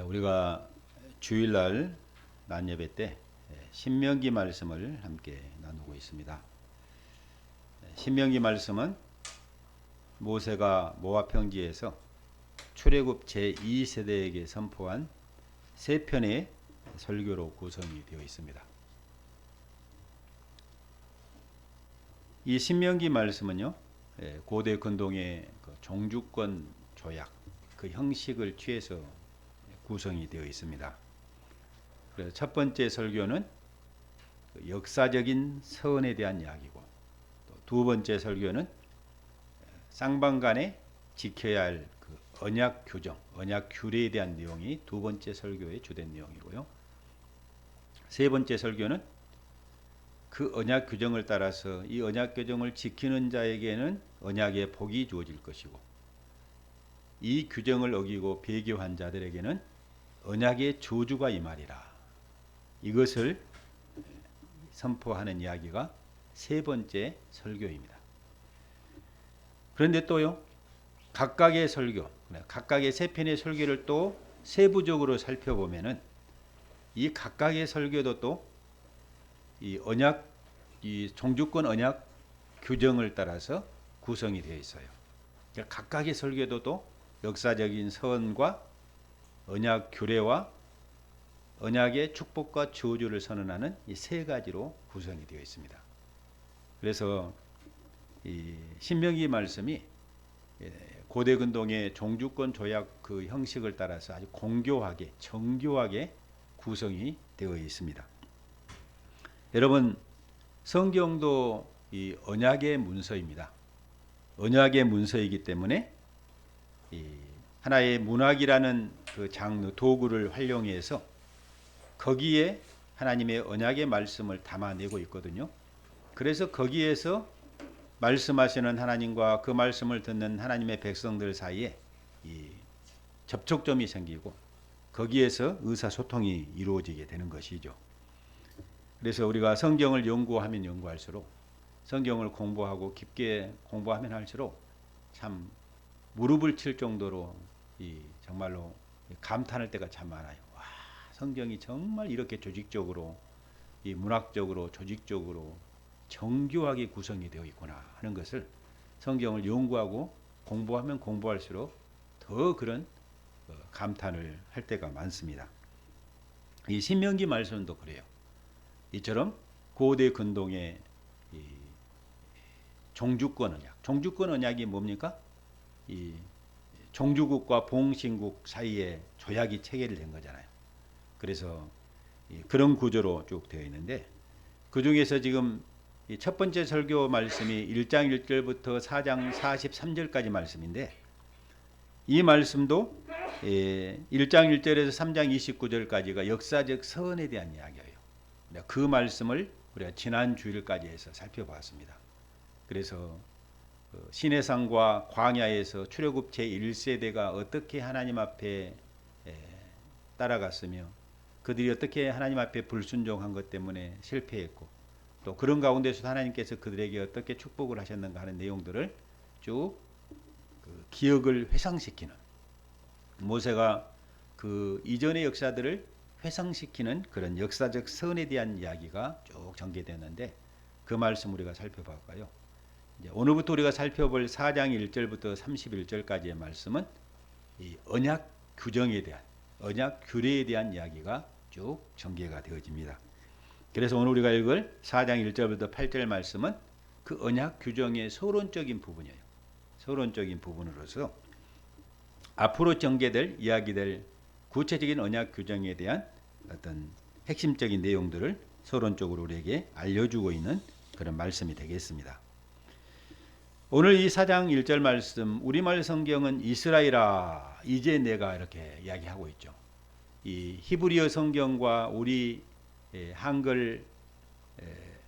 우리가 주일날 낮예배 때 신명기 말씀을 함께 나누고 있습니다. 신명기 말씀은 모세가 모압 평지에서 출애굽 제2세대에게 선포한 세 편의 설교로 구성이 되어 있습니다. 이 신명기 말씀은요, 고대 근동의 종주권 조약 그 형식을 취해서 구성이 되어 있습니다. 그래서 첫 번째 설교는 역사적인 서원에 대한 이야기고, 또 두 번째 설교는 쌍방 간에 지켜야 할 그 언약 규정, 언약 규례에 대한 내용이 두 번째 설교의 주된 내용이고요. 세 번째 설교는 그 언약 규정을 따라서 이 언약 규정을 지키는 자에게는 언약의 복이 주어질 것이고, 이 규정을 어기고 배교한 자들에게는 언약의 저주가 임하리라. 이것을 선포하는 이야기가 세 번째 설교입니다. 그런데 또요, 각각의 설교, 각각의 세 편의 설교를 또 세부적으로 살펴보면은 이 각각의 설교도 또 이 언약, 이 종주권 언약 규정을 따라서 구성이 되어 있어요. 그러니까 각각의 설교도 또 역사적인 서원과 언약 규례와 언약의 축복과 저주를 선언하는 이 세 가지로 구성이 되어 있습니다. 그래서 이 신명기 말씀이 고대 근동의 종주권 조약 그 형식을 따라서 아주 공교하게 정교하게 구성이 되어 있습니다. 여러분, 성경도 이 언약의 문서입니다. 언약의 문서이기 때문에 이 하나의 문학이라는 그 장르 도구를 활용해서 거기에 하나님의 언약의 말씀을 담아내고 있거든요. 그래서 거기에서 말씀하시는 하나님과 그 말씀을 듣는 하나님의 백성들 사이에 이 접촉점이 생기고 거기에서 의사소통이 이루어지게 되는 것이죠. 그래서 우리가 성경을 연구하면 연구할수록, 성경을 공부하고 깊게 공부하면 할수록 참 무릎을 칠 정도로 이 정말로 감탄할 때가 참 많아요. 와, 성경이 정말 이렇게 조직적으로, 이 문학적으로, 조직적으로 정교하게 구성이 되어 있구나 하는 것을 성경을 연구하고 공부하면 공부할수록 더 그런 감탄을 할 때가 많습니다. 이 신명기 말씀도 그래요. 이처럼 고대 근동의 이 종주권 언약, 종주권 언약이 뭡니까? 이 종주국과 봉신국 사이에 조약이 체결된 거잖아요. 그래서 그런 구조로 쭉 되어 있는데, 그 중에서 지금 첫 번째 설교 말씀이 1장 1절부터 4장 43절까지 말씀인데, 이 말씀도 1장 1절에서 3장 29절까지가 역사적 서원에 대한 이야기예요. 그 말씀을 우리가 지난 주일까지 해서 살펴봤습니다. 그래서 시내산과 광야에서 출애굽 제1세대가 어떻게 하나님 앞에 따라갔으며 그들이 어떻게 하나님 앞에 불순종한 것 때문에 실패했고, 또 그런 가운데서 하나님께서 그들에게 어떻게 축복을 하셨는가 하는 내용들을 쭉 기억을 회상시키는, 모세가 그 이전의 역사들을 회상시키는 그런 역사적 선에 대한 이야기가 쭉 전개되는데, 그 말씀 우리가 살펴볼까요? 이제 오늘부터 우리가 살펴볼 4장 1절부터 31절까지의 말씀은 이 언약 규정에 대한, 언약 규례에 대한 이야기가 쭉 전개가 되어집니다. 그래서 오늘 우리가 읽을 4장 1절부터 8절 말씀은 그 언약 규정의 서론적인 부분이에요. 서론적인 부분으로서 앞으로 전개될 이야기될 구체적인 언약 규정에 대한 어떤 핵심적인 내용들을 서론적으로 우리에게 알려주고 있는 그런 말씀이 되겠습니다. 오늘 이 4장 1절 말씀, 우리말 성경은 이스라엘아 이제 내가 이렇게 이야기하고 있죠. 이 히브리어 성경과 우리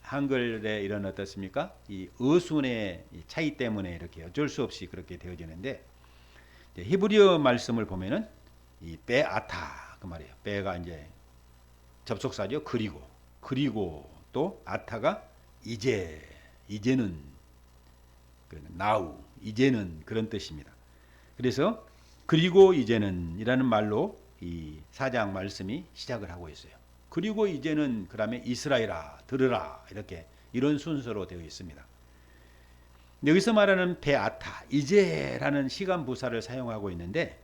한글의 이런 어떻습니까? 이 어순의 차이 때문에 이렇게 어쩔 수 없이 그렇게 되어지는데, 히브리어 말씀을 보면은 이 베아타 그 말이에요. 베가 이제 접속사죠. 그리고 또 아타가 이제는 now 이제는 그런 뜻입니다. 그래서 그리고 이제는이라는 말로 이 4장 말씀이 시작을 하고 있어요. 그리고 이제는 그다음에 이스라엘아 들으라 이렇게 이런 순서로 되어 있습니다. 여기서 말하는 베아타 이제라는 시간 부사를 사용하고 있는데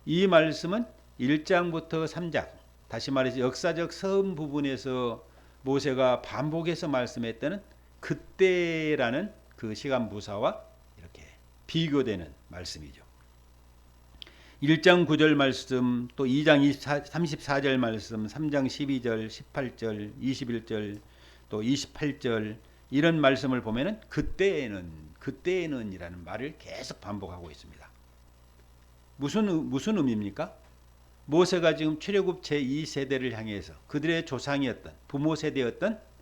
이 말씀은 1장부터 3장 다시 말해서 역사적 서음 부분에서 모세가 반복해서 말씀했던 그때라는 그 시간 부사와 이렇게 비교되는 말씀이죠. 1장 9절 말씀, 또 2장 34절 말씀, 3장 12절, 18절, 21절, 또 28절 이런 말씀을 보면은 그때에는 이라는 말을 계속 반복하고 있습니다. 무슨 의미입니까? 모세가 지금 출애굽 제2세대를 향해서 그들의 조상이었던 부모 세대였던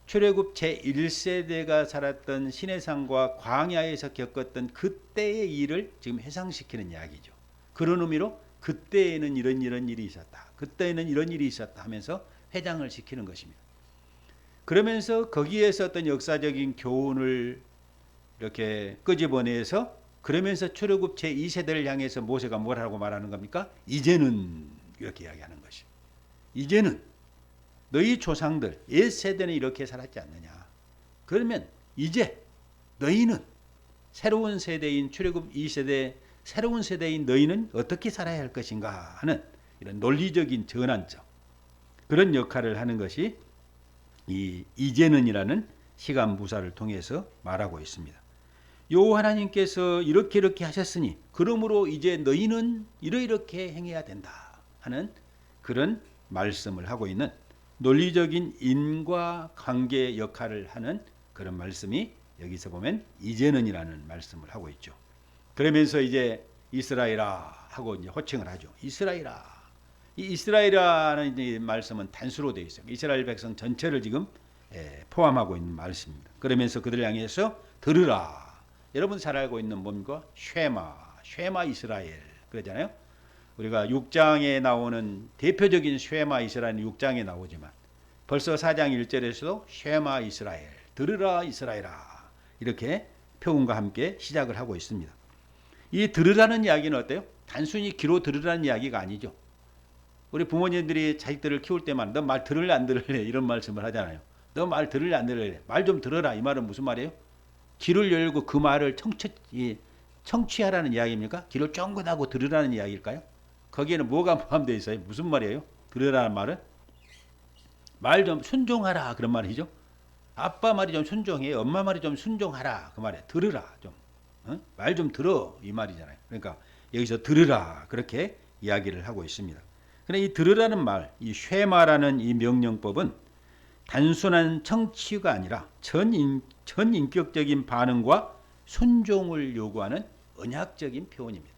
출애굽 제1세대가 살았던 시내산과 광야에서 겪었던 그때의 일을 지금 회상시키는 이야기죠. 그런 의미로 그때에는 이런 일이 있었다. 그때에는 이런 일이 있었다 하면서 회상을 시키는 것입니다. 그러면서 거기에서 어떤 역사적인 교훈을 이렇게 끄집어내서 그러면서 출애굽 제2세대를 향해서 모세가 뭐라고 말하는 겁니까? 이제는 이렇게 이야기하는 것이. 이제는 너희 조상들 옛세대는 이렇게 살았지 않느냐. 그러면 이제 너희는 새로운 세대인 출애굽 2세대 새로운 세대인 너희는 어떻게 살아야 할 것인가 하는 이런 논리적인 전환점 그런 역할을 하는 것이 이 이제는이라는 시간 부사를 통해서 말하고 있습니다. 요 하나님께서 이렇게 하셨으니 그러므로 이제 너희는 이렇게 행해야 된다 하는 그런 말씀을 하고 있는 논리적인 인과관계 역할을 하는 그런 말씀이 여기서 보면 이제는이라는 말씀을 하고 있죠. 그러면서 이제 이스라엘아 하고 이제 호칭을 하죠. 이스라엘아. 이 이스라엘이라는 이 말씀은 단수로 되어 있어요. 이스라엘 백성 전체를 지금 포함하고 있는 말씀입니다. 그러면서 그들을 향해서 들으라. 여러분 잘 알고 있는 뭡니까? 쉐마 이스라엘 그러잖아요. 우리가 6장에 나오는 대표적인 쉐마 이스라엘은 6장에 나오지만 벌써 4장 1절에서도 쉐마 이스라엘 들으라 이스라엘아 이렇게 표현과 함께 시작을 하고 있습니다. 이 들으라는 이야기는 어때요? 단순히 귀로 들으라는 이야기가 아니죠. 우리 부모님들이 자식들을 키울 때만 너 말 들을래 안 들을래 이런 말씀을 하잖아요. 너 말 들을래 안 들을래 말 좀 들어라 이 말은 무슨 말이에요? 귀를 열고 그 말을 청취하라는 이야기입니까? 귀를 쫑긋하고 들으라는 이야기일까요? 거기에는 뭐가 포함되어 있어요? 무슨 말이에요? 들으라는 말은? 말 좀 순종하라 그런 말이죠. 아빠 말이 좀 순종해 엄마 말이 좀 순종하라 그 말이에요. 들으라 좀 말 좀 들어 이 말이잖아요. 그러니까 여기서 들으라 그렇게 이야기를 하고 있습니다. 그런데 이 들으라는 말, 이 쉐마라는 이 명령법은 단순한 청취가 아니라 전인격적인 반응과 순종을 요구하는 언약적인 표현입니다.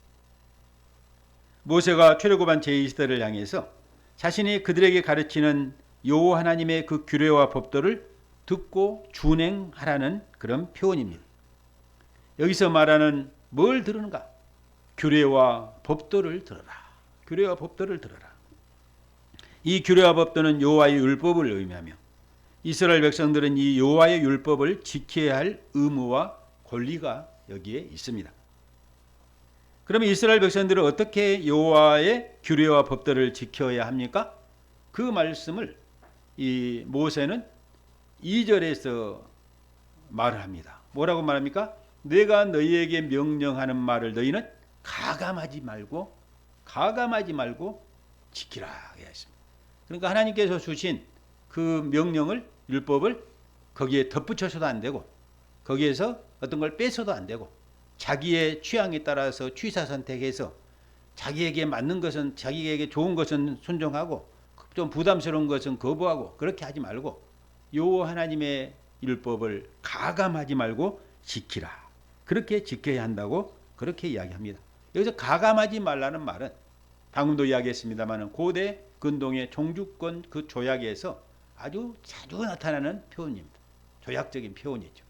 모세가 출애굽한 제2세대를 향해서 자신이 그들에게 가르치는 여호와 하나님의 그 규례와 법도를 듣고 준행하라는 그런 표현입니다. 여기서 말하는 뭘 들으는가? 규례와 법도를 들어라. 규례와 법도를 들어라. 이 규례와 법도는 여호와의 율법을 의미하며 이스라엘 백성들은 이 여호와의 율법을 지켜야 할 의무와 권리가 여기에 있습니다. 그러면 이스라엘 백성들은 어떻게 여호와의 규례와 법도를 지켜야 합니까? 그 말씀을 이 모세는 2절에서 말을 합니다. 뭐라고 말합니까? 내가 너희에게 명령하는 말을 너희는 가감하지 말고 지키라 했습니다. 그러니까 하나님께서 주신 그 명령을 율법을 거기에 덧붙여서도 안 되고 거기에서 어떤 걸 빼서도 안 되고 자기의 취향에 따라서 취사 선택해서 자기에게 맞는 것은 자기에게 좋은 것은 순종하고 좀 부담스러운 것은 거부하고 그렇게 하지 말고 여호와 하나님의 율법을 가감하지 말고 지키라. 그렇게 지켜야 한다고 그렇게 이야기합니다. 여기서 가감하지 말라는 말은 방금도 이야기했습니다만 고대 근동의 종주권 그 조약에서 아주 자주 나타나는 표현입니다. 조약적인 표현이죠.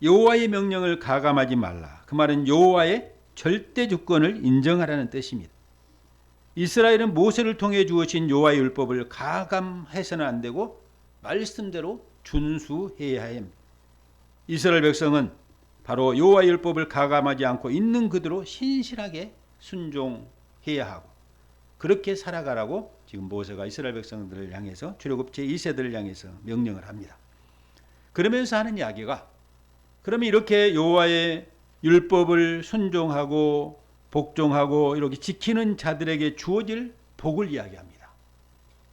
여호와의 명령을 가감하지 말라. 그 말은 여호와의 절대 주권을 인정하라는 뜻입니다. 이스라엘은 모세를 통해 주어진 여호와의 율법을 가감해서는 안 되고 말씀대로 준수해야 합니다. 이스라엘 백성은 바로 여호와의 율법을 가감하지 않고 있는 그대로 신실하게 순종해야 하고 그렇게 살아가라고 지금 모세가 이스라엘 백성들을 향해서 출애굽 제2세들을 향해서 명령을 합니다. 그러면서 하는 이야기가 그러면 이렇게 여호와의 율법을 순종하고 복종하고 이렇게 지키는 자들에게 주어질 복을 이야기합니다.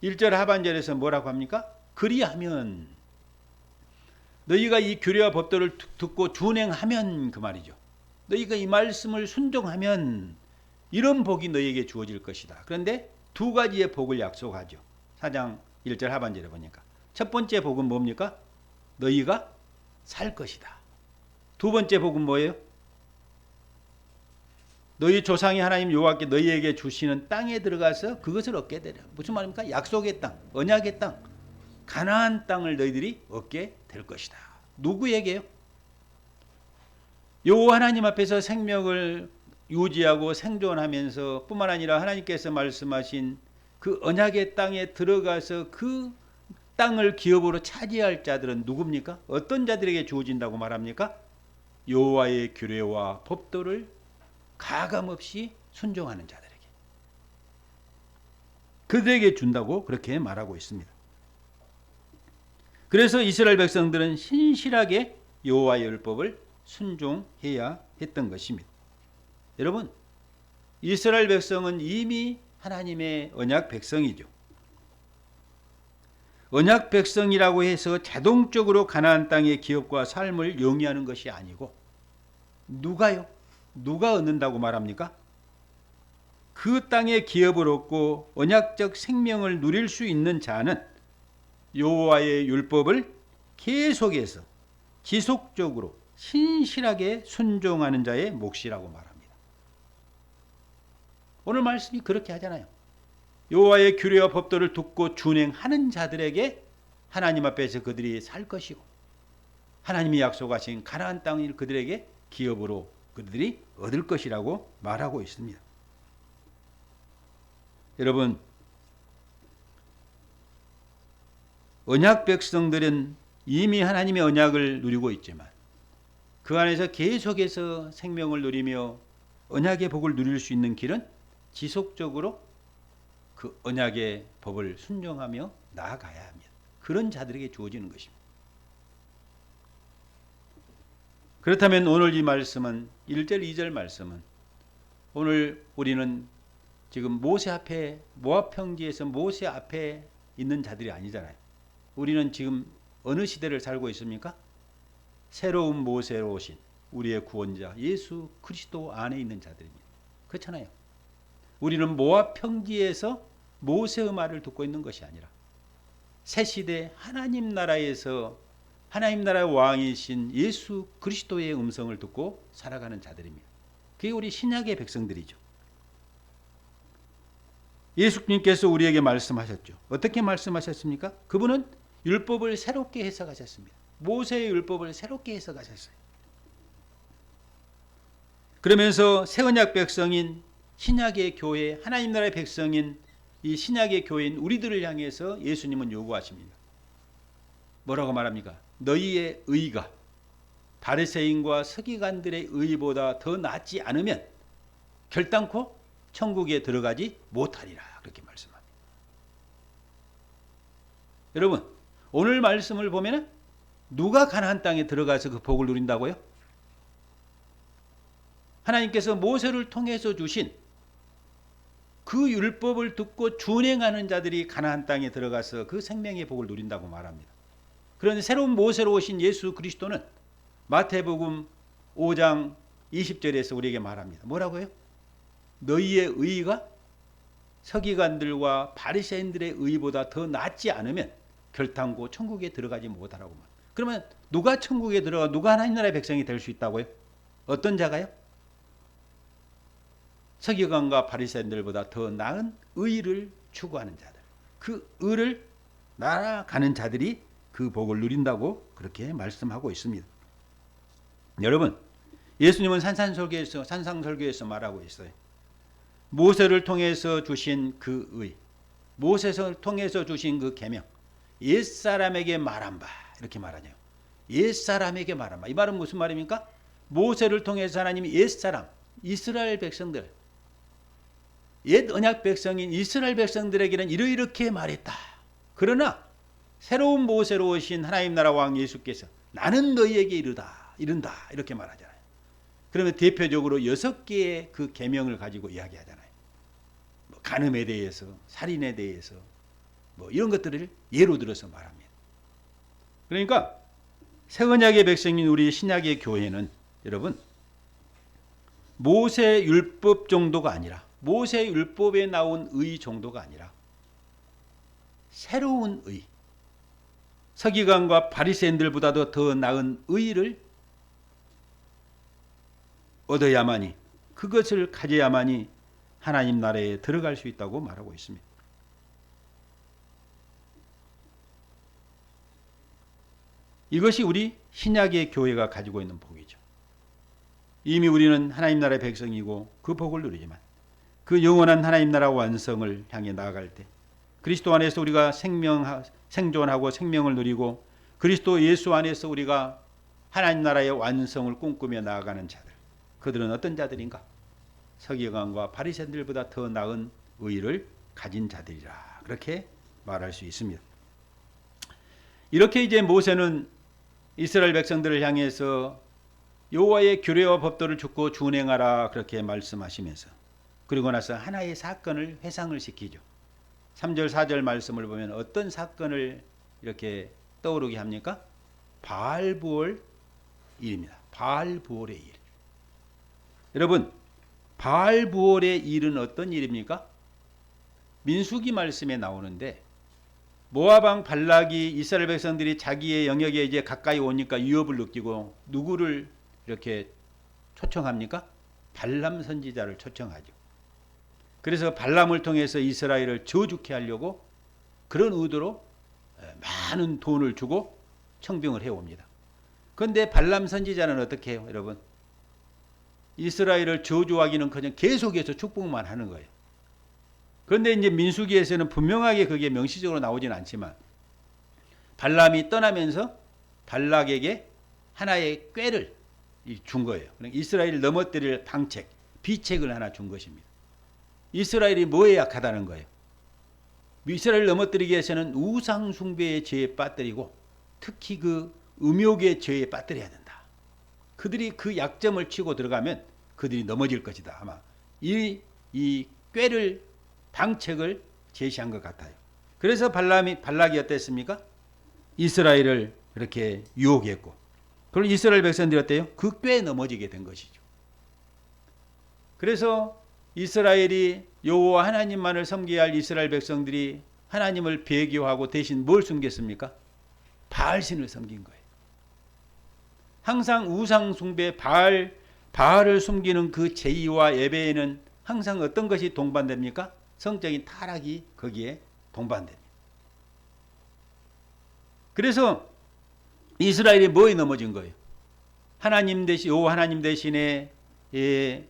1절 하반절에서 뭐라고 합니까? 그리하면 너희가 이 규례와 법도를 듣고 준행하면 그 말이죠. 너희가 이 말씀을 순종하면 이런 복이 너희에게 주어질 것이다. 그런데 두 가지의 복을 약속하죠. 4장 1절 하반절에 보니까 첫 번째 복은 뭡니까? 너희가 살 것이다. 두 번째 복은 뭐예요? 너희 조상이 하나님 여호와께 너희에게 주시는 땅에 들어가서 그것을 얻게 되리라. 무슨 말입니까? 약속의 땅, 언약의 땅, 가나안 땅을 너희들이 얻게 될 것이다. 누구에게요? 여호와 하나님 앞에서 생명을 유지하고 생존하면서 뿐만 아니라 하나님께서 말씀하신 그 언약의 땅에 들어가서 그 땅을 기업으로 차지할 자들은 누굽니까? 어떤 자들에게 주어진다고 말합니까? 여호와의 규례와 법도를 가감없이 순종하는 자들에게, 그들에게 준다고 그렇게 말하고 있습니다. 그래서 이스라엘 백성들은 신실하게 여호와의 율법을 순종해야 했던 것입니다. 여러분, 이스라엘 백성은 이미 하나님의 언약 백성이죠. 언약 백성이라고 해서 자동적으로 가나안 땅의 기업과 삶을 영위하는 것이 아니고 누가요? 누가 얻는다고 말합니까? 그 땅의 기업을 얻고 언약적 생명을 누릴 수 있는 자는 여호와의 율법을 계속해서 지속적으로 신실하게 순종하는 자의 몫이라고 말합니다. 오늘 말씀이 그렇게 하잖아요. 여호와의 규례와 법도를 듣고 준행하는 자들에게 하나님 앞에서 그들이 살 것이고 하나님이 약속하신 가나안 땅을 그들에게 기업으로 그들이 얻을 것이라고 말하고 있습니다. 여러분, 언약 백성들은 이미 하나님의 언약을 누리고 있지만 그 안에서 계속해서 생명을 누리며 언약의 복을 누릴 수 있는 길은 지속적으로 그 언약의 법을 순종하며 나아가야 합니다. 그런 자들에게 주어지는 것입니다. 그렇다면 오늘 이 말씀은 1절 2절 말씀은 오늘 우리는 지금 모세 앞에 모압 평지에서 모세 앞에 있는 자들이 아니잖아요. 우리는 지금 어느 시대를 살고 있습니까? 새로운 모세로 오신 우리의 구원자 예수 그리스도 안에 있는 자들입니다. 그렇잖아요. 우리는 모압 평지에서 모세의 말을 듣고 있는 것이 아니라 새 시대 하나님 나라에서 하나님 나라의 왕이신 예수 그리스도의 음성을 듣고 살아가는 자들입니다. 그게 우리 신약의 백성들이죠. 예수님께서 우리에게 말씀하셨죠. 어떻게 말씀하셨습니까? 그분은 율법을 새롭게 해석하셨습니다. 모세의 율법을 새롭게 해석하셨어요. 그러면서 새 언약 백성인 신약의 교회, 하나님 나라의 백성인 이 신약의 교회인 우리들을 향해서 예수님은 요구하십니다. 뭐라고 말합니까? 너희의 의가 바리새인과 서기관들의 의보다 더 낫지 않으면 결단코 천국에 들어가지 못하리라. 그렇게 말씀합니다. 여러분, 오늘 말씀을 보면 누가 가나안 땅에 들어가서 그 복을 누린다고요? 하나님께서 모세를 통해서 주신 그 율법을 듣고 준행하는 자들이 가나안 땅에 들어가서 그 생명의 복을 누린다고 말합니다. 그런데 새로운 모세로 오신 예수 그리스도는 마태복음 5장 20절에서 우리에게 말합니다. 뭐라고요? 너희의 의가 서기관들과 바리새인들의 의보다 더 낫지 않으면 결단코 천국에 들어가지 못하라고 말합니다. 그러면 누가 천국에 들어가 누가 하나님 나라의 백성이 될 수 있다고요? 어떤 자가요? 서기관과 바리새인들보다 더 나은 의를 추구하는 자들, 그 의를 나아가는 자들이 그 복을 누린다고 그렇게 말씀하고 있습니다. 여러분, 예수님은 산상설교에서 말하고 있어요. 모세를 통해서 주신 그 의, 모세를 통해서 주신 그 계명, 옛사람에게 말한 바, 이렇게 말하죠. 옛사람에게 말한 바. 이 말은 무슨 말입니까? 모세를 통해서 하나님이 옛사람, 이스라엘 백성들, 옛 언약 백성인 이스라엘 백성들에게는 이렇게 말했다. 그러나 새로운 모세로 오신 하나님 나라 왕 예수께서 나는 너희에게 이른다 이렇게 말하잖아요. 그러면 대표적으로 6개의 그 계명을 가지고 이야기하잖아요. 뭐 간음에 대해서, 살인에 대해서, 뭐 이런 것들을 예로 들어서 말합니다. 그러니까 새 언약의 백성인 우리 신약의 교회는 여러분 모세 율법 정도가 아니라, 모세 율법에 나온 의 정도가 아니라 새로운 의, 서기관과 바리새인들보다도 더 나은 의를 얻어야만이, 그것을 가져야만이 하나님 나라에 들어갈 수 있다고 말하고 있습니다. 이것이 우리 신약의 교회가 가지고 있는 복이죠. 이미 우리는 하나님 나라의 백성이고 그 복을 누리지만 그 영원한 하나님 나라 완성을 향해 나아갈 때 그리스도 안에서 우리가 생존하고 생명을 누리고 그리스도 예수 안에서 우리가 하나님 나라의 완성을 꿈꾸며 나아가는 자들, 그들은 어떤 자들인가? 서기관과 바리새인들보다 더 나은 의를 가진 자들이라, 그렇게 말할 수 있습니다. 이렇게 이제 모세는 이스라엘 백성들을 향해서 여호와의 규례와 법도를 듣고 준행하라 그렇게 말씀하시면서, 그리고 나서 하나의 사건을 회상을 시키죠. 3절 4절 말씀을 보면 어떤 사건을 이렇게 떠오르게 합니까? 바알부올 일입니다. 바알부올의 일. 여러분, 바알부올의 일은 어떤 일입니까? 민수기 말씀에 나오는데 모압 왕 발락이 이스라엘 백성들이 자기의 영역에 이제 가까이 오니까 위협을 느끼고 누구를 이렇게 초청합니까? 발람 선지자를 초청하죠. 그래서 발람을 통해서 이스라엘을 저주케 하려고 그런 의도로 많은 돈을 주고 청병을 해옵니다. 그런데 발람 선지자는 어떻게 해요, 여러분? 이스라엘을 저주하기는커녕 계속해서 축복만 하는 거예요. 그런데 이제 민수기에서는 분명하게 그게 명시적으로 나오지는 않지만 발람이 떠나면서 발락에게 하나의 꾀를 준 거예요. 이스라엘을 넘어뜨릴 방책, 비책을 하나 준 것입니다. 이스라엘이 뭐에 약하다는 거예요? 이스라엘을 넘어뜨리기 위해서는 우상 숭배의 죄에 빠뜨리고 특히 그 음욕의 죄에 빠뜨려야 된다. 그들이 그 약점을 치고 들어가면 그들이 넘어질 것이다. 아마 이 꾀를, 방책을 제시한 것 같아요. 그래서 발락이 어땠습니까? 이스라엘을 이렇게 유혹했고, 그럼 이스라엘 백성들이 어때요? 그 꾀에 넘어지게 된 것이죠. 그래서 이스라엘이 여호와 하나님만을 섬겨야 할 이스라엘 백성들이 하나님을 배교하고 대신 뭘 숨겼습니까? 바알신을 섬긴 거예요. 항상 우상 숭배, 바알을 숨기는 그 제의와 예배에는 항상 어떤 것이 동반됩니까? 성적인 타락이 거기에 동반됩니다. 그래서 이스라엘이 뭐에 넘어진 거예요? 하나님 대신, 여호와 하나님 대신에 이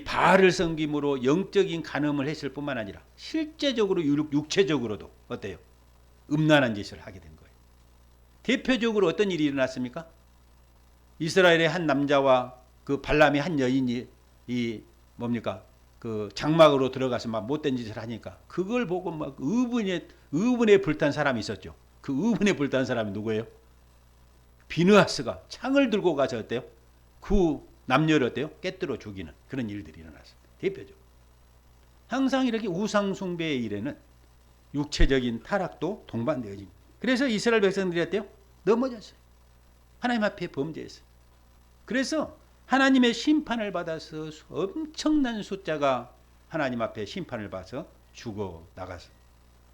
바알을 섬김으로 영적인 간음을 했을 뿐만 아니라 실제적으로 육체적으로도 어때요? 음란한 짓을 하게 된 거예요. 대표적으로 어떤 일이 일어났습니까? 이스라엘의 한 남자와 그 발람의 한 여인이 그 장막으로 들어가서 막 못된 짓을 하니까 그걸 보고 막 의분에 불탄 사람이 있었죠. 그 의분에 불탄 사람이 누구예요? 비느하스가 창을 들고 가서 어때요? 그 남녀를 어때요? 깨뜨려 죽이는 그런 일들이 일어났습니다. 대표적으로. 항상 이렇게 우상 숭배의 일에는 육체적인 타락도 동반되어집니다. 그래서 이스라엘 백성들이 어때요? 넘어졌어요. 하나님 앞에 범죄했어요. 그래서 하나님의 심판을 받아서 엄청난 숫자가 하나님 앞에 심판을 받아서 죽어 나갔어요.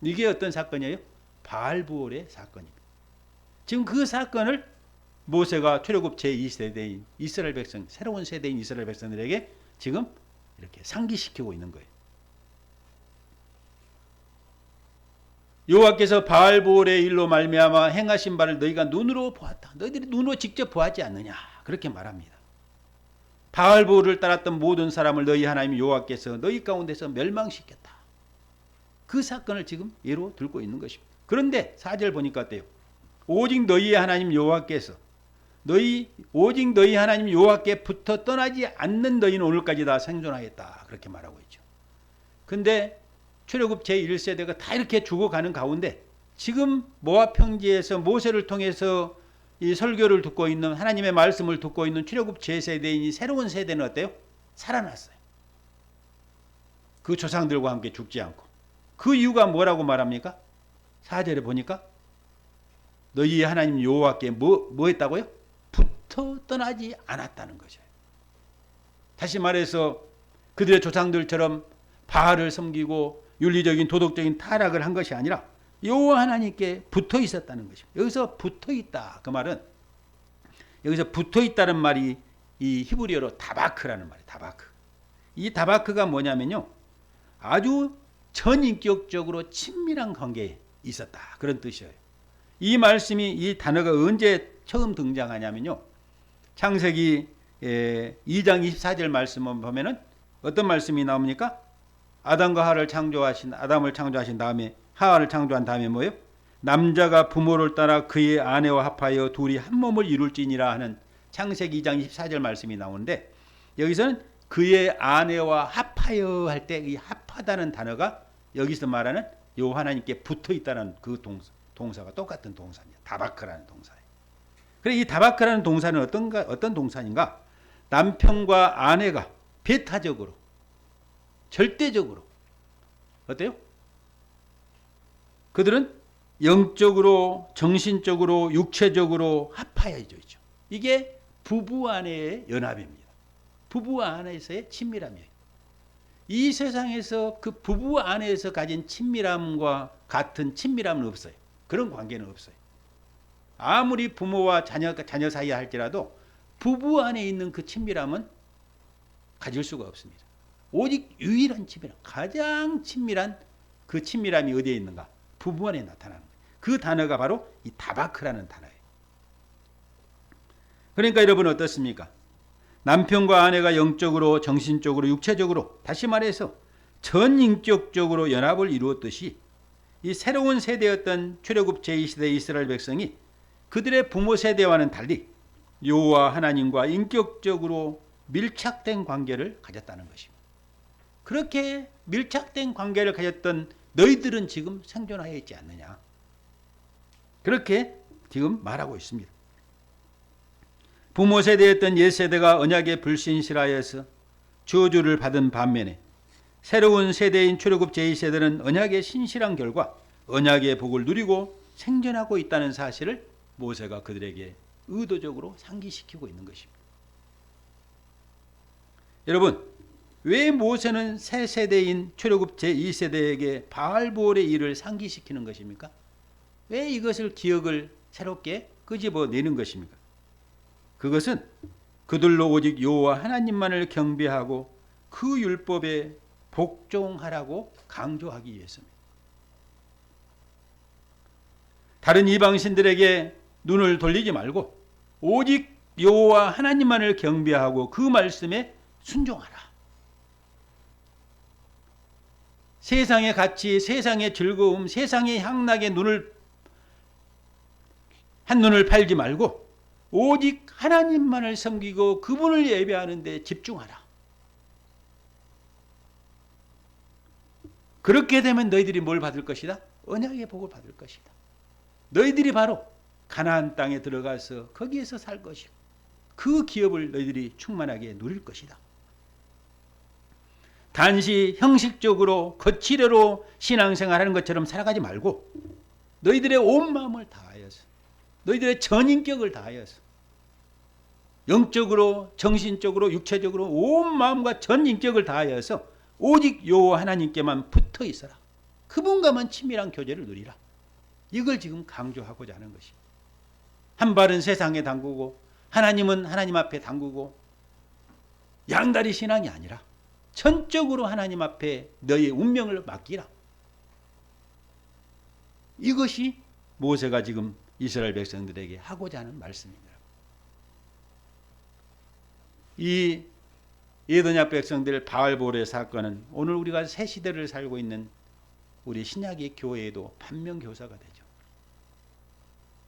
이게 어떤 사건이에요? 바알부올의 사건입니다. 지금 그 사건을 모세가 출애굽 제2세대인 이스라엘 백성, 새로운 세대인 이스라엘 백성들에게 지금 이렇게 상기시키고 있는 거예요. 여호와께서 바알부올의 일로 말미암아 행하신 바를 너희가 눈으로 보았다. 너희들이 눈으로 직접 보았지 않느냐. 그렇게 말합니다. 바알부올을 따랐던 모든 사람을 너희 하나님 여호와께서 너희 가운데서 멸망시켰다. 그 사건을 지금 예로 들고 있는 것입니다. 그런데 4절 보니까 어때요? 오직 너희의 하나님 여호와께서 오직 너희 하나님 여호와께 붙어 떠나지 않는 너희는 오늘까지 다 생존하겠다. 그렇게 말하고 있죠. 근데 출애굽 제1세대가 다 이렇게 죽어가는 가운데 지금 모압 평지에서 모세를 통해서 이 설교를 듣고 있는, 하나님의 말씀을 듣고 있는 출애굽 제 세대인 이 새로운 세대는 어때요? 살아났어요. 그 조상들과 함께 죽지 않고. 그 이유가 뭐라고 말합니까? 4절에 보니까 너희 하나님 여호와께 뭐 했다고요? 붙어 떠나지 않았다는 거죠. 다시 말해서 그들의 조상들처럼 바알을 섬기고 윤리적인 도덕적인 타락을 한 것이 아니라 여호와 하나님께 붙어 있었다는 것입니다. 여기서 붙어 있다. 그 말은 여기서 붙어 있다는 말이 이 히브리어로 다바크라는 말이에요. 다바크. 이 다바크가 뭐냐면요. 아주 전인격적으로 친밀한 관계에 있었다. 그런 뜻이에요. 이 말씀이, 이 단어가 언제 처음 등장하냐면요. 창세기 2장 24절 말씀을 보면은 어떤 말씀이 나옵니까? 아담을 창조하신 다음에 하와를 창조한 다음에 뭐예요? 남자가 부모를 따라 그의 아내와 합하여 둘이 한 몸을 이룰지니라 하는 창세기 2장 24절 말씀이 나오는데, 여기서는 그의 아내와 합하여 할 때 이 합하다는 단어가 여기서 말하는 요 하나님께 붙어 있다는 그 동사가 똑같은 동사입니다. 다바크라는 동사예요. 그래, 이 다바크라는 동사는 어떤 동사인가? 남편과 아내가 배타적으로, 절대적으로 어때요? 그들은 영적으로, 정신적으로, 육체적으로 합하여져 있죠. 이게 부부 안의 연합입니다. 부부 안에서의 친밀함이에요. 이 세상에서 그 부부 안에서 가진 친밀함과 같은 친밀함은 없어요. 그런 관계는 없어요. 아무리 부모와 자녀 사이에 할지라도 부부 안에 있는 그 친밀함은 가질 수가 없습니다. 오직 유일한 친밀함, 가장 친밀한 그 친밀함이 어디에 있는가? 부부 안에 나타나는 거예요. 그 단어가 바로 이 다바크라는 단어예요. 그러니까 여러분 어떻습니까? 남편과 아내가 영적으로, 정신적으로, 육체적으로, 다시 말해서 전인격적으로 연합을 이루었듯이 이 새로운 세대였던 출애굽 제2세대 이스라엘 백성이 그들의 부모 세대와는 달리 여호와 하나님과 인격적으로 밀착된 관계를 가졌다는 것입니다. 그렇게 밀착된 관계를 가졌던 너희들은 지금 생존하여 있지 않느냐. 그렇게 지금 말하고 있습니다. 부모 세대였던 옛 세대가 언약에 불신실하여서 저주를 받은 반면에 새로운 세대인 출애굽 제2세대는 언약에 신실한 결과 언약의 복을 누리고 생존하고 있다는 사실을 모세가 그들에게 의도적으로 상기시키고 있는 것입니다. 여러분, 왜 모세는 새 세대인 출애굽 제2세대에게 바알보올의 일을 상기시키는 것입니까? 왜 이것을 기억을 새롭게 끄집어내는 것입니까? 그것은 그들로 오직 여호와 하나님만을 경배하고 그 율법에 복종하라고 강조하기 위해서입니다. 다른 이방신들에게 눈을 돌리지 말고 오직 여호와 하나님만을 경배하고 그 말씀에 순종하라. 세상의 가치, 세상의 즐거움, 세상의 향락에 한눈을 팔지 말고 오직 하나님만을 섬기고 그분을 예배하는 데 집중하라. 그렇게 되면 너희들이 뭘 받을 것이다? 언약의 복을 받을 것이다. 너희들이 바로 가나안 땅에 들어가서 거기에서 살 것이고 그 기업을 너희들이 충만하게 누릴 것이다. 단지 형식적으로 거칠어로 신앙생활하는 것처럼 살아가지 말고 너희들의 온 마음을 다하여서, 너희들의 전인격을 다하여서, 영적으로, 정신적으로, 육체적으로 온 마음과 전인격을 다하여서 오직 여호와 하나님께만 붙어 있어라. 그분과만 친밀한 교제를 누리라. 이걸 지금 강조하고자 하는 것입니다. 한 발은 세상에 담그고 하나님은 하나님 앞에 담그고 양다리 신앙이 아니라 전적으로 하나님 앞에 너의 운명을 맡기라. 이것이 모세가 지금 이스라엘 백성들에게 하고자 하는 말씀입니다. 이 에도냐 백성들 바알보올의 사건은 오늘 우리가 새 시대를 살고 있는 우리 신약의 교회에도 반면교사가 되죠.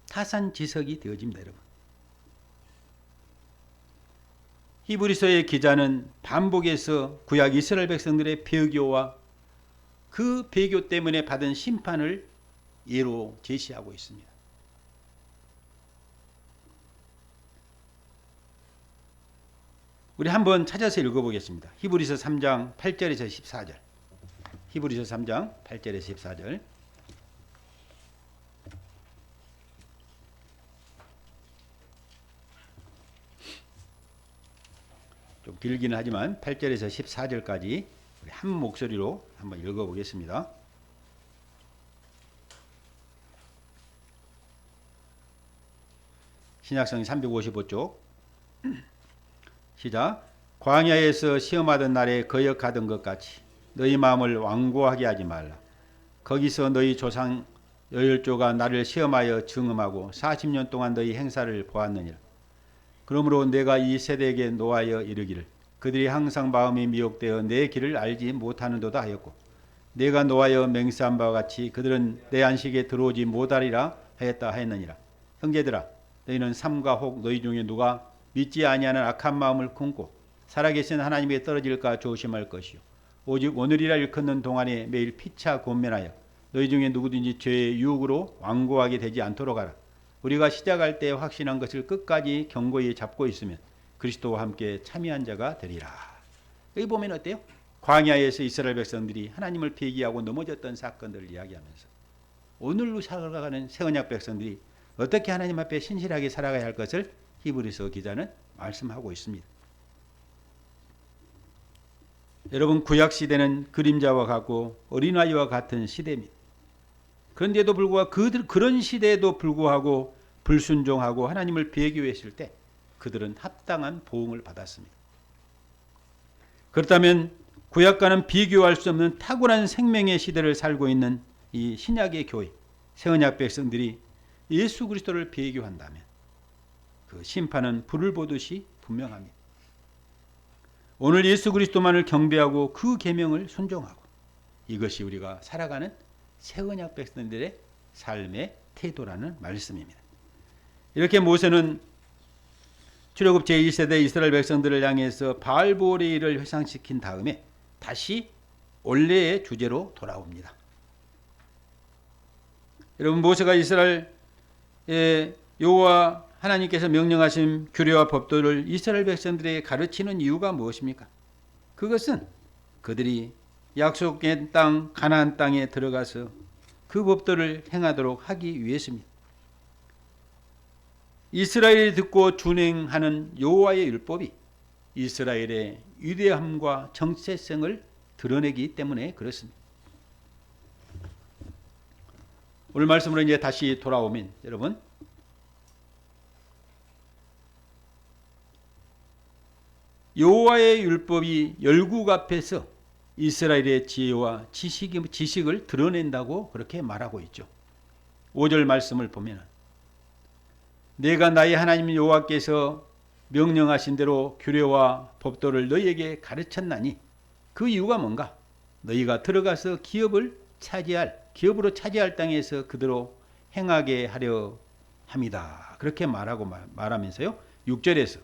타산지석이 되어집니다. 여러분. 히브리서의 기자는 반복해서 구약 이스라엘 백성들의 배교와 그 배교 때문에 받은 심판을 예로 제시하고 있습니다. 우리 한번 찾아서 읽어보겠습니다. 히브리서 3장 8절에서 14절. 히브리서 3장 8절에서 14절. 좀 길기는 하지만 8절에서 14절까지 우리 한 목소리로 한번 읽어보겠습니다. 신약성경 355쪽. 시작. 광야에서 시험하던 날에 거역하던 것 같이 너희 마음을 완고하게 하지 말라. 거기서 너희 조상 여열조가 나를 시험하여 증음하고 40년 동안 너희 행사를 보았느니라. 그러므로 내가 이 세대에게 노하여 이르기를 그들이 항상 마음이 미혹되어 내 길을 알지 못하는도다 하였고 내가 노하여 맹세한 바와 같이 그들은 내 안식에 들어오지 못하리라 하였다 하였느니라. 형제들아 너희는 삼가 혹 너희 중에 누가 믿지 아니하는 악한 마음을 품고 살아계신 하나님에 떨어질까 조심할 것이요 오직 오늘이라 일컫는 동안에 매일 피차 권면하여 너희 중에 누구든지 죄의 유혹으로 완고하게 되지 않도록 하라. 우리가 시작할 때 확신한 것을 끝까지 견고히 잡고 있으면 그리스도와 함께 참여한 자가 되리라. 여기 보면 어때요? 광야에서 이스라엘 백성들이 하나님을 배기하고 넘어졌던 사건들을 이야기하면서 오늘로 살아가는 새언약 백성들이 어떻게 하나님 앞에 신실하게 살아가야 할 것을 히브리서 기자는 말씀하고 있습니다. 여러분 구약 시대는 그림자와 같고 어린아이와 같은 시대입니다. 그런데도 불구하고 그런 시대에도 불구하고 불순종하고 하나님을 배교했을 때 그들은 합당한 보응을 받았습니다. 그렇다면 구약과는 비교할 수 없는 탁월한 생명의 시대를 살고 있는 이 신약의 교회, 새언약 백성들이 예수 그리스도를 배교한다면 그 심판은 불을 보듯이 분명합니다. 오늘 예수 그리스도만을 경배하고 그 계명을 순종하고 이것이 우리가 살아가는 새언약 백성들의 삶의 태도라는 말씀입니다. 이렇게 모세는 출애굽 제1세대 이스라엘 백성들을 향해서 바알보리를 회상시킨 다음에 다시 원래의 주제로 돌아옵니다. 여러분 모세가 이스라엘의 여호와 하나님께서 명령하신 규례와 법도를 이스라엘 백성들에게 가르치는 이유가 무엇입니까? 그것은 그들이 약속의 땅 가나안 땅에 들어가서 그 법도를 행하도록 하기 위해서입니다. 이스라엘이 듣고 준행하는 여호와의 율법이 이스라엘의 위대함과 정체성을 드러내기 때문에 그렇습니다. 오늘 말씀으로 이제 다시 돌아오면 여러분 여호와의 율법이 열국 앞에서 이스라엘의 지혜와 지식을 드러낸다고 그렇게 말하고 있죠. 5절 말씀을 보면 내가 나의 하나님 여호와께서 명령하신 대로 규례와 법도를 너희에게 가르쳤나니 그 이유가 뭔가? 너희가 들어가서 기업으로 차지할 땅에서 그대로 행하게 하려 함이다. 그렇게 말하면서요. 6절에서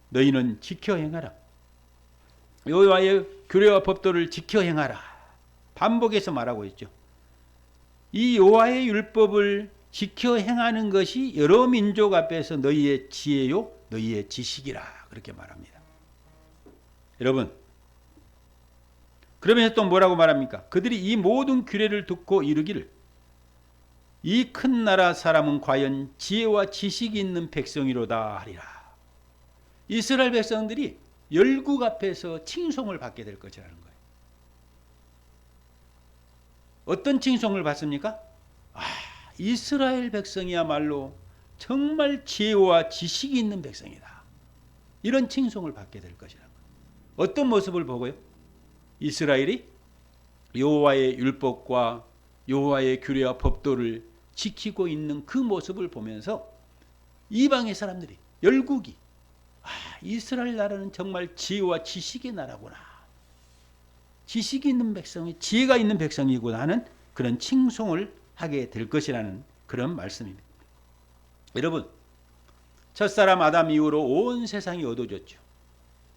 너희는 지켜 행하라. 여호와의 규례와 법도를 지켜 행하라. 반복해서 말하고 있죠. 이 여호와의 율법을 지켜 행하는 것이 여러 민족 앞에서 너희의 지혜요 너희의 지식이라 그렇게 말합니다. 여러분 그러면서 또 뭐라고 말합니까? 그들이 이 모든 규례를 듣고 이르기를 이 큰 나라 사람은 과연 지혜와 지식이 있는 백성이로다 하리라. 이스라엘 백성들이 열국 앞에서 칭송을 받게 될 것이라는 거예요. 어떤 칭송을 받습니까? 이스라엘 백성이야말로 정말 지혜와 지식이 있는 백성이다. 이런 칭송을 받게 될 것이라는 거예요. 어떤 모습을 보고요? 이스라엘이 여호와의 율법과 여호와의 규례와 법도를 지키고 있는 그 모습을 보면서 이방의 사람들이 열국이 이스라엘 나라는 정말 지혜와 지식의 나라구나. 지식이 있는 백성이 지혜가 있는 백성이구나 하는 그런 칭송을 하게 될 것이라는 그런 말씀입니다. 여러분 첫사람 아담 이후로 온 세상이 어두워졌죠.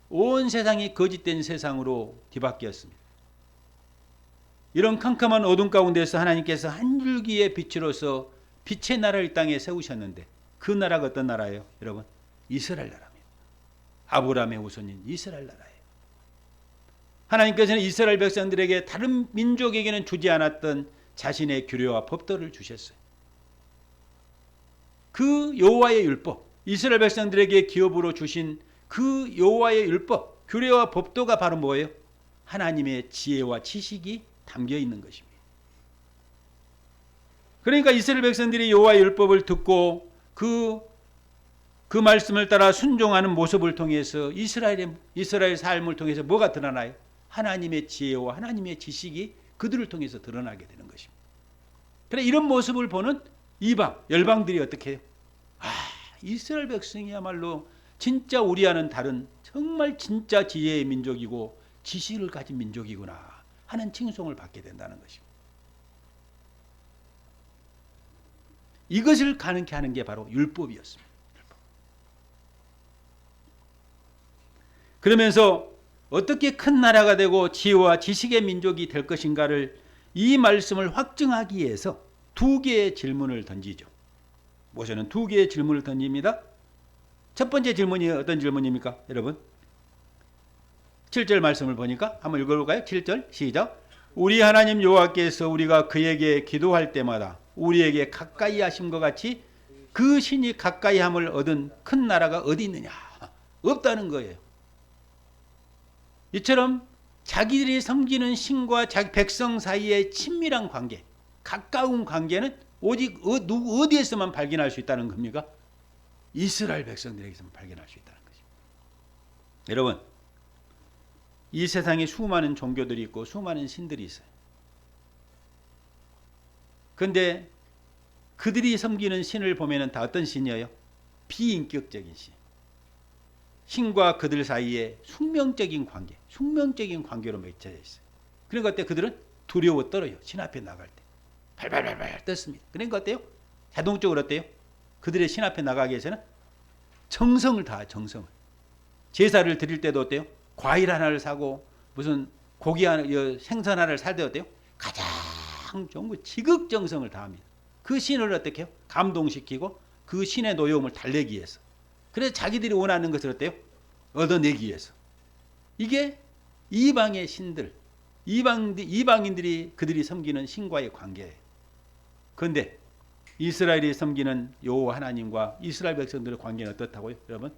온 세상이 거짓된 세상으로 뒤바뀌었습니다. 이런 캄캄한 어둠 가운데서 하나님께서 한 줄기의 빛으로서 빛의 나라를 이 땅에 세우셨는데 그 나라가 어떤 나라예요? 여러분, 이스라엘 나라입니다. 아브라함의 후손인 이스라엘 나라예요. 하나님께서는 이스라엘 백성들에게 다른 민족에게는 주지 않았던 자신의 규례와 법도를 주셨어요. 그 여호와의 율법, 이스라엘 백성들에게 기업으로 주신 그 여호와의 율법, 규례와 법도가 바로 뭐예요? 하나님의 지혜와 지식이 담겨 있는 것입니다. 그러니까 이스라엘 백성들이 여호와의 율법을 듣고 그 말씀을 따라 순종하는 모습을 통해서 이스라엘 삶을 통해서 뭐가 드러나요? 하나님의 지혜와 하나님의 지식이 그들을 통해서 드러나게 되는 것입니다. 그래 이런 모습을 보는 이방, 열방들이 어떻게 해요? 이스라엘 백성이야말로 진짜 우리와는 다른 정말 진짜 지혜의 민족이고 지식을 가진 민족이구나 하는 칭송을 받게 된다는 것입니다. 이것을 가능케 하는 게 바로 율법이었습니다. 그러면서 어떻게 큰 나라가 되고 지혜와 지식의 민족이 될 것인가를 이 말씀을 확증하기 위해서 두 개의 질문을 던지죠. 모세는 두 개의 질문을 던집니다. 첫 번째 질문이 어떤 질문입니까? 여러분 7절 말씀을 보니까 한번 읽어볼까요? 7절 시작. 우리 하나님 여호와께서 우리가 그에게 기도할 때마다 우리에게 가까이 하신 것 같이 그 신이 가까이 함을 얻은 큰 나라가 어디 있느냐? 없다는 거예요. 이처럼 자기들이 섬기는 신과 자기 백성 사이의 친밀한 관계, 가까운 관계는 오직 어디에서만 발견할 수 있다는 겁니까? 이스라엘 백성들에게서만 발견할 수 있다는 것입니다. 여러분, 이 세상에 수많은 종교들이 있고 수많은 신들이 있어요. 그런데 그들이 섬기는 신을 보면 다 어떤 신이에요? 비인격적인 신. 신과 그들 사이에 숙명적인 관계로 맺혀져 있어요. 그러니까 어때요? 그들은 두려워 떨어요. 신 앞에 나갈 때. 발발발발 떴습니다. 그러니까 어때요? 자동적으로 어때요? 그들의 신 앞에 나가기 위해서는 정성을 다해, 정성을. 제사를 드릴 때도 어때요? 과일 하나를 사고 무슨 고기 하나, 생선 하나를 살 때 어때요? 가장 좋은 거 지극정성을 다합니다. 그 신을 어떻게 해요? 감동시키고 그 신의 노여움을 달래기 위해서. 그래서 자기들이 원하는 것을 어때요? 얻어내기 위해서. 이게 이방의 신들, 이방인들이 그들이 섬기는 신과의 관계예요. 그런데 이스라엘이 섬기는 여호와 하나님과 이스라엘 백성들의 관계는 어떻다고요? 여러분,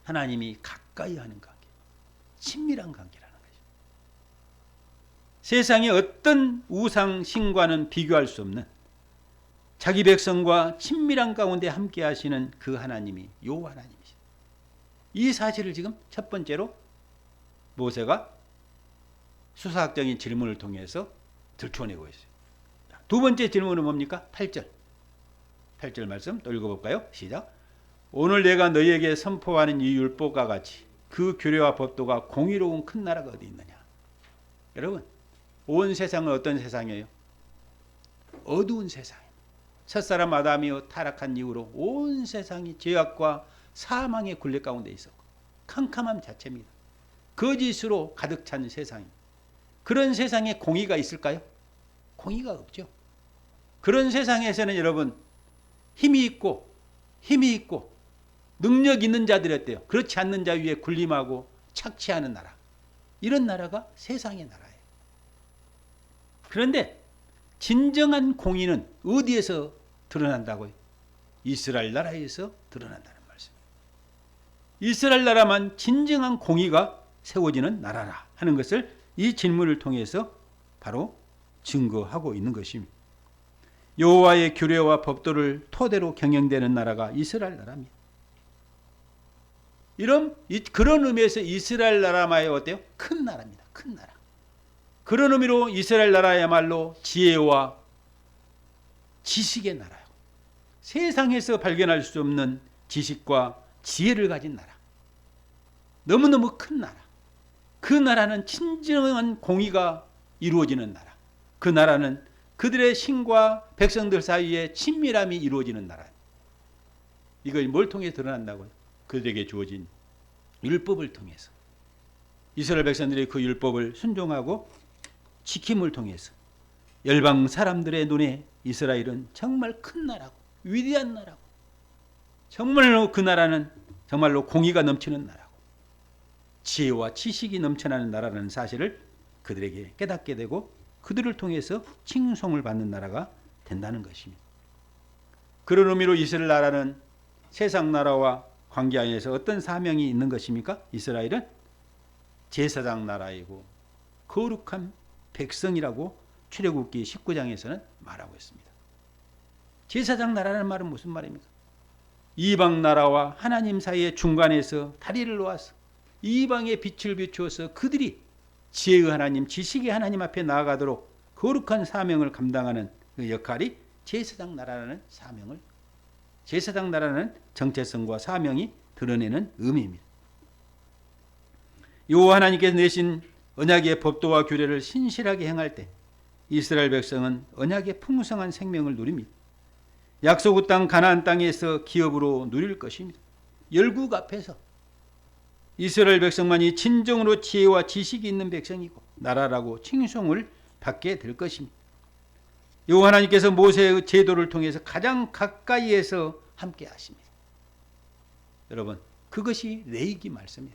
하나님이 가까이 하는 관계, 친밀한 관계라는 거죠. 세상의 어떤 우상 신과는 비교할 수 없는 자기 백성과 친밀한 가운데 함께 하시는 그 하나님이 여호와 하나님이시죠. 이 사실을 지금 첫 번째로 모세가 수사학적인 질문을 통해서 들춰내고 있어요. 두 번째 질문은 뭡니까? 8절 말씀 또 읽어볼까요? 시작. 오늘 내가 너희에게 선포하는 이 율법과 같이 그 규례와 법도가 공의로운 큰 나라가 어디 있느냐. 여러분, 온 세상은 어떤 세상이에요? 어두운 세상입니다. 첫사람 아담이 타락한 이후로 온 세상이 죄악과 사망의 굴레 가운데 있었고 캄캄함 자체입니다. 거짓으로 가득 찬 세상입니다. 그런 세상에 공의가 있을까요? 공의가 없죠. 그런 세상에서는 여러분 힘이 있고 능력 있는 자들이 어때요? 그렇지 않는 자 위에 군림하고 착취하는 나라. 이런 나라가 세상의 나라예요. 그런데 진정한 공의는 어디에서 드러난다고요? 이스라엘 나라에서 드러난다는 말씀이에요. 이스라엘 나라만 진정한 공의가 세워지는 나라라 하는 것을 이 질문을 통해서 바로 증거하고 있는 것입니다. 여호와의 규례와 법도를 토대로 경영되는 나라가 이스라엘 나라입니다. 그런 의미에서 이스라엘 나라마요 어때요? 큰 나라입니다. 큰 나라. 그런 의미로 이스라엘 나라야말로 지혜와 지식의 나라요. 세상에서 발견할 수 없는 지식과 지혜를 가진 나라. 너무너무 큰 나라. 그 나라는 진정한 공의가 이루어지는 나라. 그 나라는 그들의 신과 백성들 사이에 친밀함이 이루어지는 나라. 이걸 뭘 통해 드러난다고요? 그들에게 주어진 율법을 통해서 이스라엘 백성들이 그 율법을 순종하고 지킴을 통해서 열방 사람들의 눈에 이스라엘은 정말 큰 나라고 위대한 나라고 정말로 그 나라는 정말로 공의가 넘치는 나라고 지혜와 지식이 넘쳐나는 나라라는 사실을 그들에게 깨닫게 되고 그들을 통해서 칭송을 받는 나라가 된다는 것입니다. 그런 의미로 이스라엘 나라는 세상 나라와 관계 안에서 어떤 사명이 있는 것입니까? 이스라엘은 제사장 나라이고 거룩한 백성이라고 출애굽기 19장에서는 말하고 있습니다. 제사장 나라는 말은 무슨 말입니까? 이방 나라와 하나님 사이의 중간에서 다리를 놓아서 이방의 빛을 비추어서 그들이 지혜의 하나님, 지식의 하나님 앞에 나아가도록 거룩한 사명을 감당하는 그 역할이 제사장 나라라는 사명을, 제사장 나라는 정체성과 사명이 드러내는 의미입니다. 여호와 하나님께서 내신 언약의 법도와 규례를 신실하게 행할 때 이스라엘 백성은 언약의 풍성한 생명을 누립니다. 약속의 땅 가나안 땅에서 기업으로 누릴 것입니다. 열국 앞에서 이스라엘 백성만이 진정으로 지혜와 지식이 있는 백성이고 나라라고 칭송을 받게 될 것입니다. 여호와 하나님께서 모세의 제도를 통해서 가장 가까이에서 함께 하십니다. 여러분, 그것이 레위기 말씀이에요.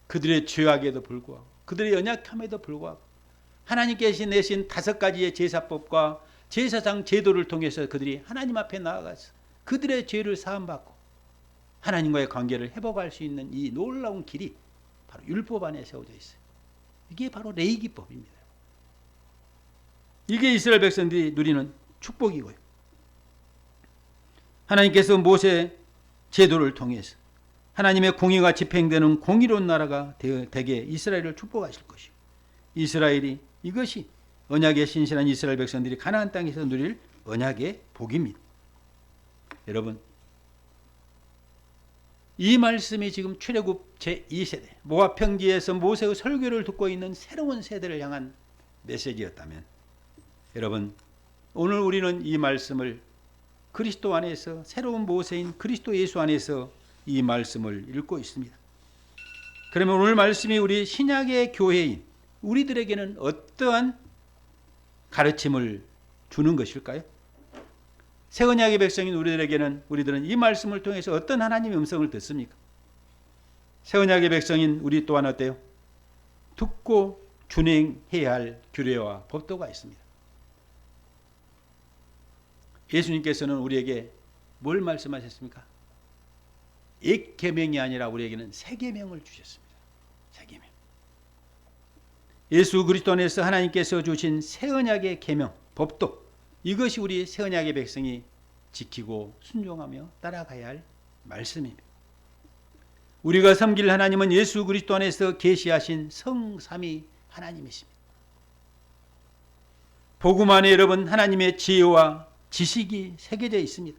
그들의 죄악에도 불구하고 그들의 연약함에도 불구하고 하나님께서 내신 5가지의 제사법과 제사장 제도를 통해서 그들이 하나님 앞에 나아가서 그들의 죄를 사함받고 하나님과의 관계를 회복할 수 있는 이 놀라운 길이 바로 율법 안에 세워져 있어요. 이게 바로 레위기법입니다. 이게 이스라엘 백성들이 누리는 축복이고요. 하나님께서 모세 제도를 통해서 하나님의 공의가 집행되는 공의로운 나라가 되게 이스라엘을 축복하실 것이고 이스라엘이 이것이 언약의 신실한 이스라엘 백성들이 가나안 땅에서 누릴 언약의 복입니다. 여러분, 이 말씀이 지금 출애굽 제2세대 모압 평지에서 모세의 설교를 듣고 있는 새로운 세대를 향한 메시지였다면 여러분, 오늘 우리는 이 말씀을 그리스도 안에서 새로운 모세인 그리스도 예수 안에서 이 말씀을 읽고 있습니다. 그러면 오늘 말씀이 우리 신약의 교회인 우리들에게는 어떠한 가르침을 주는 것일까요? 새 언약의 백성인 우리들은 이 말씀을 통해서 어떤 하나님의 음성을 듣습니까? 새 언약의 백성인 우리 또한 어때요? 듣고 준행해야 할 규례와 법도가 있습니다. 예수님께서는 우리에게 뭘 말씀하셨습니까? 옛 계명이 아니라 우리에게는 새 계명을 주셨습니다. 새 계명. 예수 그리스도 안에서 하나님께서 주신 새 언약의 계명, 법도, 이것이 우리 새 언약의 백성이 지키고 순종하며 따라가야 할 말씀입니다. 우리가 섬길 하나님은 예수 그리스도 안에서 계시하신 성삼위 하나님이십니다. 복음 안에 여러분 하나님의 지혜와 지식이 새겨져 있습니다.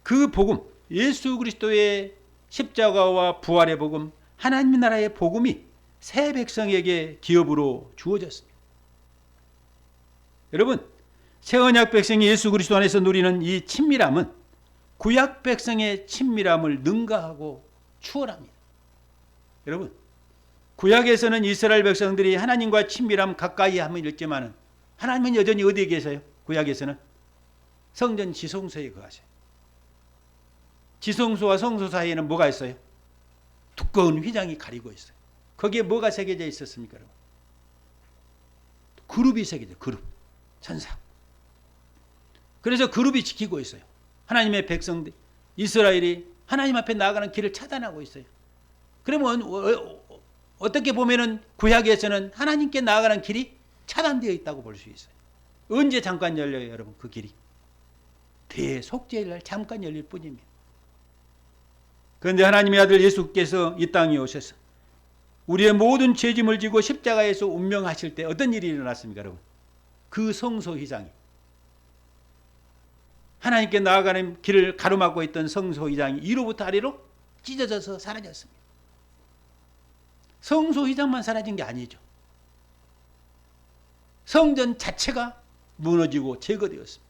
그 복음, 예수 그리스도의 십자가와 부활의 복음, 하나님 나라의 복음이 새 백성에게 기업으로 주어졌습니다. 여러분, 새 언약 백성이 예수 그리스도 안에서 누리는 이 친밀함은 구약 백성의 친밀함을 능가하고 추월합니다. 여러분, 구약에서는 이스라엘 백성들이 하나님과 친밀함 가까이 함을 읽지만 하나님은 여전히 어디에 계세요? 구약에서는 성전 지성소에 거하세요. 지성소와 성소 사이에는 뭐가 있어요? 두꺼운 휘장이 가리고 있어요. 거기에 뭐가 새겨져 있었습니까? 여러분? 그룹이 새겨져, 그룹, 천사. 그래서 그룹이 지키고 있어요. 하나님의 백성들, 이스라엘이 하나님 앞에 나아가는 길을 차단하고 있어요. 그러면 어떻게 보면은 구약에서는 하나님께 나아가는 길이 차단되어 있다고 볼 수 있어요. 언제 잠깐 열려요, 여러분? 그 길이 대속죄일 잠깐 열릴 뿐입니다. 그런데 하나님의 아들 예수께서 이 땅에 오셔서 우리의 모든 죄짐을 지고 십자가에서 운명하실 때 어떤 일이 일어났습니까, 여러분? 그 성소 휘장이, 하나님께 나아가는 길을 가로막고 있던 성소 휘장이 위로부터 아래로 찢어져서 사라졌습니다. 성소 휘장만 사라진 게 아니죠. 성전 자체가 무너지고 제거되었습니다.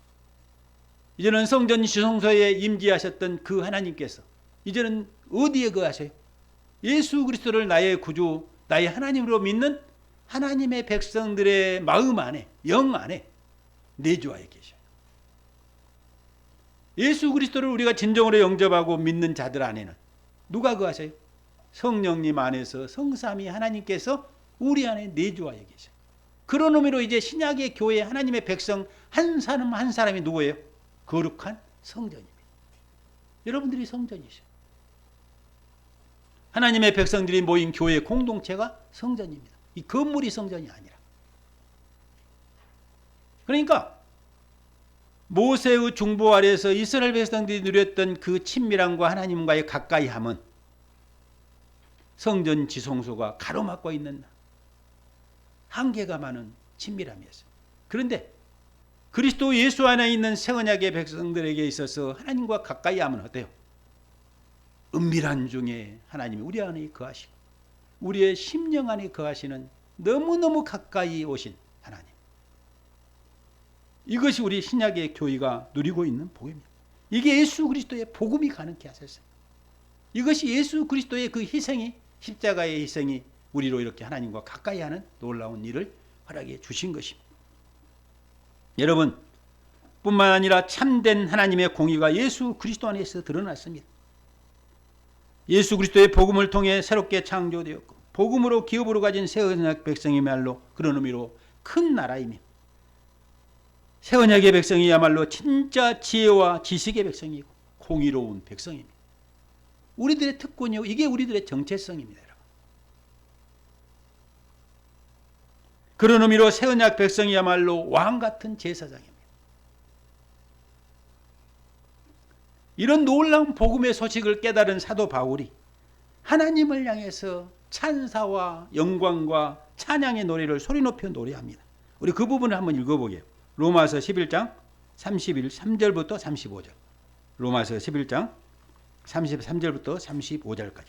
이제는 성전 지성소에 임재하셨던 그 하나님께서 이제는 어디에 거하세요? 예수 그리스도를 나의 구주, 나의 하나님으로 믿는 하나님의 백성들의 마음 안에, 영 안에 내주하여 계셔요. 예수 그리스도를 우리가 진정으로 영접하고 믿는 자들 안에는 누가 거하세요? 성령님 안에서 성삼위 하나님께서 우리 안에 내주하여 계셔요. 그런 의미로 이제 신약의 교회 하나님의 백성 한 사람 한 사람이 누구예요? 거룩한 성전입니다. 여러분들이 성전이셔요. 하나님의 백성들이 모인 교회 공동체가 성전입니다. 이 건물이 성전이 아니라. 그러니까 모세의 중보 아래에서 이스라엘 백성들이 누렸던 그 친밀함과 하나님과의 가까이함은 성전 지성소가 가로막고 있는 한계가 많은 친밀함이었어요. 그런데 그리스도 예수 안에 있는 새 언약의 백성들에게 있어서 하나님과 가까이 하면 어때요? 은밀한 중에 하나님이 우리 안에 거하시고 우리의 심령 안에 거하시는 너무너무 가까이 오신 하나님. 이것이 우리 신약의 교회가 누리고 있는 복입니다. 이게 예수 그리스도의 복음이 가능케 하셨어요. 이것이 예수 그리스도의 그 희생이, 십자가의 희생이 우리로 이렇게 하나님과 가까이 하는 놀라운 일을 허락해 주신 것입니다. 여러분, 뿐만 아니라 참된 하나님의 공의가 예수 그리스도 안에서 드러났습니다. 예수 그리스도의 복음을 통해 새롭게 창조되었고 복음으로 기업으로 가진 새 언약 백성이야말로 그런 의미로 큰 나라이며 새 언약의 백성이야말로 진짜 지혜와 지식의 백성이고 공의로운 백성입니다. 우리들의 특권이요, 이게 우리들의 정체성입니다. 여러분. 그런 의미로 새 언약 백성이야말로 왕같은 제사장입니다. 이런 놀라운 복음의 소식을 깨달은 사도 바울이 하나님을 향해서 찬사와 영광과 찬양의 노래를 소리 높여 노래합니다. 우리 그 부분을 한번 읽어보게요. 로마서 11장 33절부터 35절. 로마서 11장 33절부터 35절까지.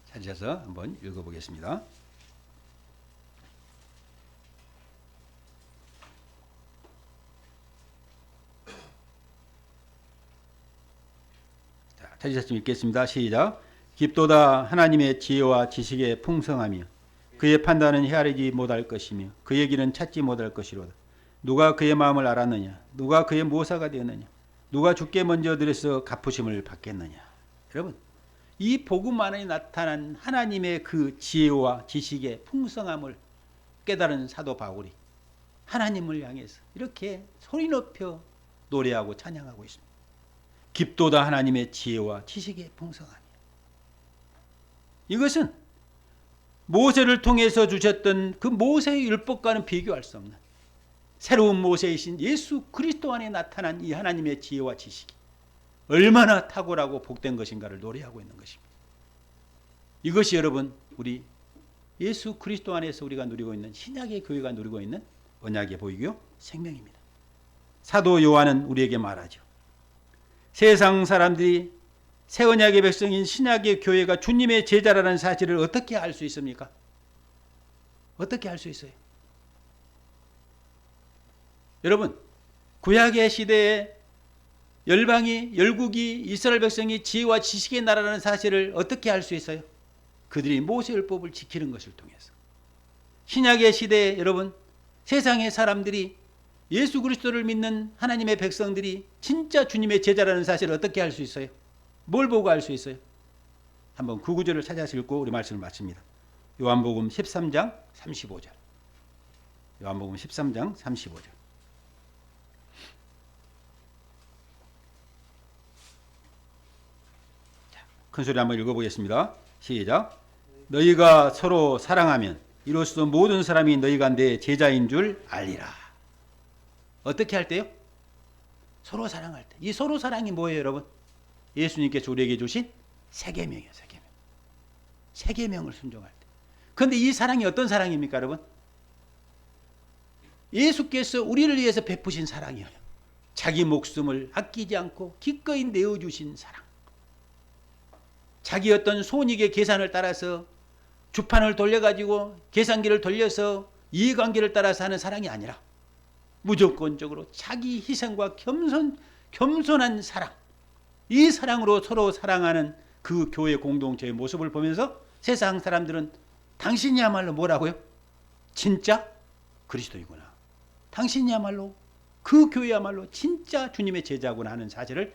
찾아서 한번 읽어보겠습니다. 찾으셨으면 읽겠습니다. 시작. 깊도다 하나님의 지혜와 지식의 풍성하며 그의 판단은 헤아리지 못할 것이며 그의 길은 찾지 못할 것이로다. 누가 그의 마음을 알았느냐? 누가 그의 모사가 되었느냐? 누가 주께 먼저 들여서 갚으심을 받겠느냐? 여러분, 이 복음 안에 나타난 하나님의 그 지혜와 지식의 풍성함을 깨달은 사도 바울이 하나님을 향해서 이렇게 소리 높여 노래하고 찬양하고 있습니다. 깊도다 하나님의 지혜와 지식의 풍성함이에요. 이것은 모세를 통해서 주셨던 그 모세의 율법과는 비교할 수 없는 새로운 모세이신 예수 그리스도 안에 나타난 이 하나님의 지혜와 지식이 얼마나 탁월하고 복된 것인가를 노래하고 있는 것입니다. 이것이 여러분 우리 예수 그리스도 안에서 우리가 누리고 있는 신약의 교회가 누리고 있는 언약의 보이고요 생명입니다. 사도 요한은 우리에게 말하죠. 세상 사람들이 새 언약의 백성인 신약의 교회가 주님의 제자라는 사실을 어떻게 알 수 있습니까? 어떻게 알 수 있어요? 여러분, 구약의 시대에 열방이, 열국이, 이스라엘 백성이 지혜와 지식의 나라라는 사실을 어떻게 알 수 있어요? 그들이 모세율법을 지키는 것을 통해서. 신약의 시대에 여러분, 세상의 사람들이 예수 그리스도를 믿는 하나님의 백성들이 진짜 주님의 제자라는 사실을 어떻게 알 수 있어요? 뭘 보고 알 수 있어요? 한번 그 구절을 찾아서 읽고 우리 말씀을 마칩니다. 요한복음 13장 35절. 요한복음 13장 35절. 큰 소리 한번 읽어보겠습니다. 시작. 너희가 서로 사랑하면 이로써 모든 사람이 너희가 내 제자인 줄 알리라. 어떻게 할 때요? 서로 사랑할 때. 이 서로 사랑이 뭐예요, 여러분? 예수님께서 우리에게 주신 세계명이에요, 세계명. 세계명을 순종할 때. 그런데 이 사랑이 어떤 사랑입니까, 여러분? 예수께서 우리를 위해서 베푸신 사랑이에요. 자기 목숨을 아끼지 않고 기꺼이 내어주신 사랑. 자기 어떤 손익의 계산을 따라서 주판을 돌려가지고 계산기를 돌려서 이해관계를 따라서 하는 사랑이 아니라 무조건적으로 자기 희생과 겸손한 사랑, 이 사랑으로 서로 사랑하는 그 교회 공동체의 모습을 보면서 세상 사람들은 당신이야말로 뭐라고요? 진짜 그리스도이구나. 당신이야말로 그 교회야말로 진짜 주님의 제자구나 하는 사실을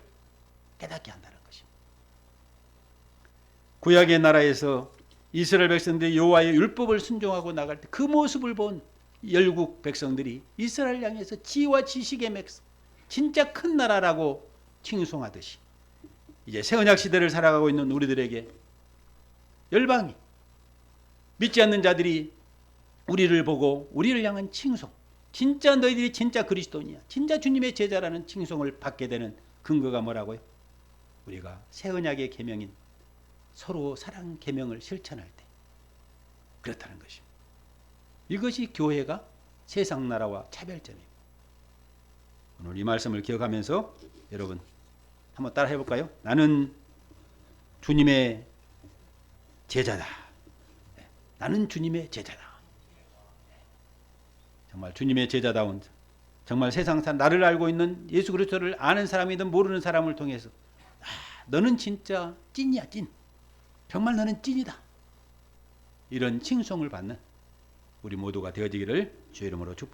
깨닫게 한다는 것입니다. 구약의 나라에서 이스라엘 백성들이 여호와의 율법을 순종하고 나갈 때 그 모습을 본 열국 백성들이 이스라엘 향해서 지혜와 지식의 맥스, 진짜 큰 나라라고 칭송하듯이 이제 새 언약 시대를 살아가고 있는 우리들에게 열방이 믿지 않는 자들이 우리를 보고 우리를 향한 칭송, 진짜 너희들이 진짜 그리스도인이야, 진짜 주님의 제자라는 칭송을 받게 되는 근거가 뭐라고요? 우리가 새 언약의 계명인 서로 사랑 계명을 실천할 때 그렇다는 것입니다. 이것이 교회가 세상 나라와 차별점입니다. 오늘 이 말씀을 기억하면서 여러분 한번 따라 해볼까요? 나는 주님의 제자다. 나는 주님의 제자다. 정말 주님의 제자다운, 정말 세상 사람, 나를 알고 있는 예수 그리스도를 아는 사람이든 모르는 사람을 통해서 너는 진짜 찐이야, 찐. 정말 너는 찐이다. 이런 칭송을 받는 우리 모두가 되어지기를 주의 이름으로 축복합니다.